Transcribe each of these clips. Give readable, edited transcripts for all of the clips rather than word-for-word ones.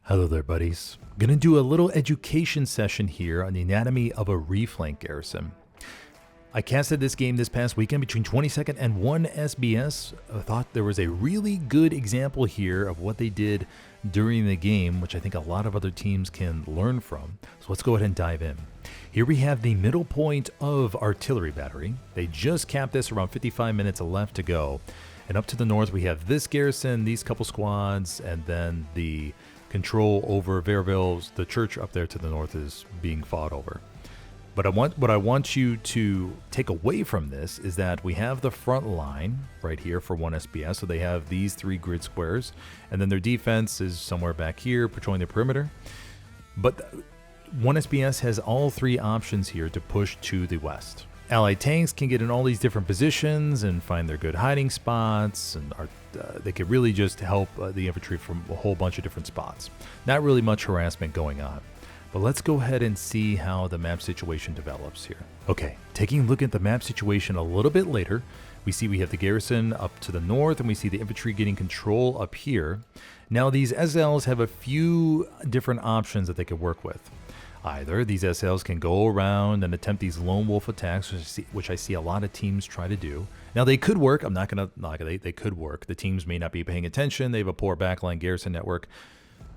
Hello there, buddies. Gonna do a little education session here on the anatomy of a Reflank Garrison. I casted this game this past weekend between 22nd and 1 SBS. I thought there was a really good example here of what they did during the game, which I think a lot of other teams can learn from. So let's go ahead and dive in. Here we have the middle point of artillery battery. They just capped this around 55 minutes left to go. And up to the north, we have this garrison, these couple squads, and then the control over Verville's, the church up there to the north, is being fought over. But what I want you to take away from this is that we have the front line right here for 1 SBS. So they have these 3 grid squares, and then their defense is somewhere back here patrolling the perimeter. But 1 SBS has all 3 options here to push to the west. Allied tanks can get in all these different positions and find their good hiding spots, and they could really just help the infantry from a whole bunch of different spots. Not really much harassment going on. But let's go ahead and see how the map situation develops here. Okay, taking a look at the map situation a little bit later, we see we have the garrison up to the north, and we see the infantry getting control up here. Now these SLs have a few different options that they could work with. Either these SLs can go around and attempt these lone wolf attacks, which I see a lot of teams try to do. Now they could work. I'm not going to, they could work. The teams may not be paying attention. They have a poor backline garrison network.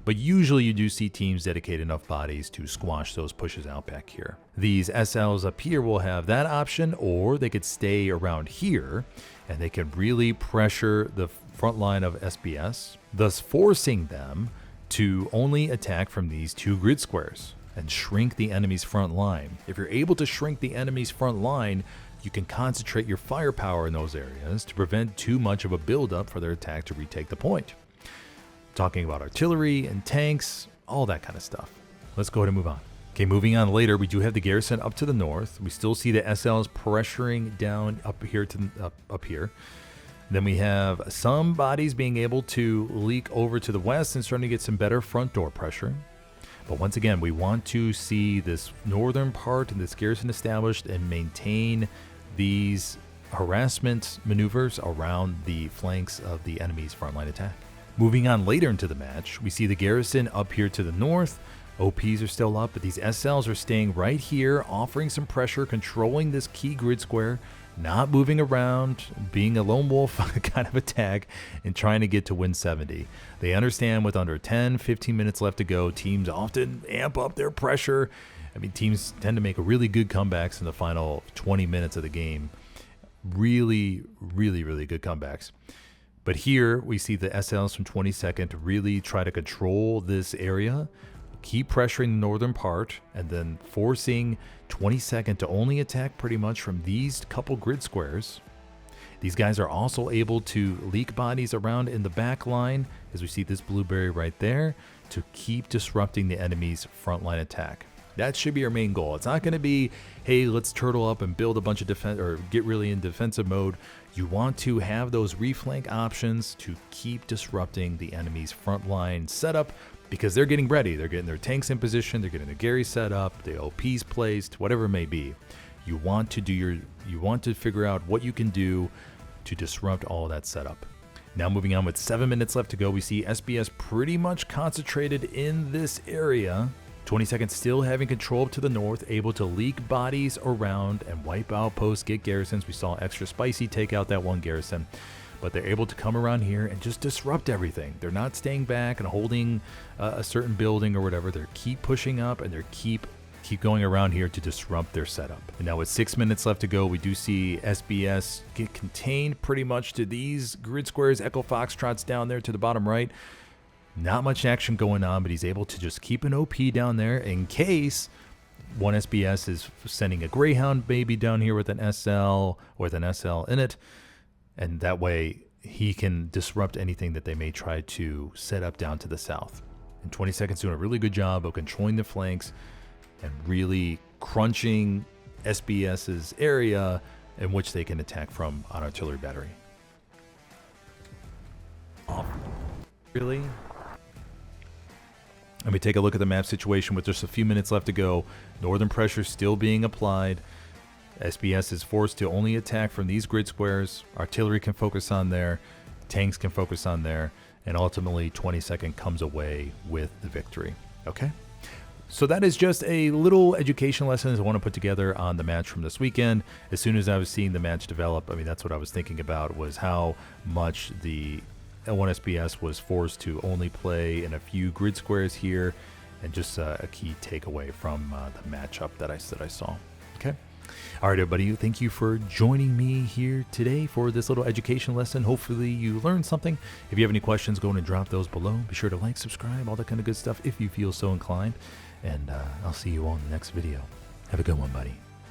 But usually you do see teams dedicate enough bodies to squash those pushes out back here. These SLs up here will have that option, or they could stay around here and they can really pressure the front line of SBS, thus forcing them to only attack from these 2 grid squares and shrink the enemy's front line. If you're able to shrink the enemy's front line, you can concentrate your firepower in those areas to prevent too much of a buildup for their attack to retake the point. Talking about artillery and tanks, all that kind of stuff. Let's go ahead and move on. Okay, moving on later, we do have the garrison up to the north. We still see the SLs pressuring down up here up here. Then we have some bodies being able to leak over to the west and starting to get some better front door pressure. But once again, we want to see this northern part and this garrison established and maintain these harassment maneuvers around the flanks of the enemy's frontline attack. Moving on later into the match, we see the garrison up here to the north. OPs are still up, but these SLs are staying right here, offering some pressure, controlling this key grid square, not moving around, being a lone wolf kind of attack, and trying to get to win 70. They understand with under 10, 15 minutes left to go, teams often amp up their pressure. I mean, teams tend to make really good comebacks in the final 20 minutes of the game. Really, really, really good comebacks. But here we see the SLs from 22nd really try to control this area, keep pressuring the northern part, and then forcing 22nd to only attack pretty much from these couple grid squares. These guys are also able to leak bodies around in the back line, as we see this blueberry right there, to keep disrupting the enemy's frontline attack. That should be our main goal. It's not going to be, hey, let's turtle up and build a bunch of defense or get really in defensive mode. You want to have those reflank options to keep disrupting the enemy's frontline setup, because they're getting ready. They're getting their tanks in position. They're getting their Gary set up, the OPs placed, whatever it may be. You want to figure out what you can do to disrupt all that setup. Now moving on with 7 minutes left to go, we see SBS pretty much concentrated in this area. 22nd still having control up to the north, able to leak bodies around and wipe out posts, get garrisons. We saw Extra Spicy take out that one garrison, but they're able to come around here and just disrupt everything. They're not staying back and holding a certain building or whatever. They keep pushing up, and they keep going around here to disrupt their setup. And now with 6 minutes left to go, we do see SBS get contained pretty much to these grid squares. Echo Foxtrot's down there to the bottom right. Not much action going on, but he's able to just keep an OP down there in case 1 SBS is sending a Greyhound baby down here with an SL in it. And that way he can disrupt anything that they may try to set up down to the south. And 22nd's doing a really good job of controlling the flanks and really crunching SBS's area in which they can attack from on artillery battery. Oh, really? Let me take a look at the map situation with just a few minutes left to go. Northern pressure still being applied. SBS is forced to only attack from these grid squares. Artillery can focus on there. Tanks can focus on there. and ultimately 22nd comes away with the victory. Okay? So that is just a little education lesson I want to put together on the match from this weekend. As soon as I was seeing the match develop, I mean, that's what I was thinking about, was how much the L1SBS was forced to only play in a few grid squares here, and just a key takeaway from the matchup that I saw. Okay. All right, everybody. Thank you for joining me here today for this little education lesson. Hopefully you learned something. If you have any questions, go and drop those below. Be sure to like, subscribe, all that kind of good stuff if you feel so inclined. And I'll see you all in the next video. Have a good one, buddy.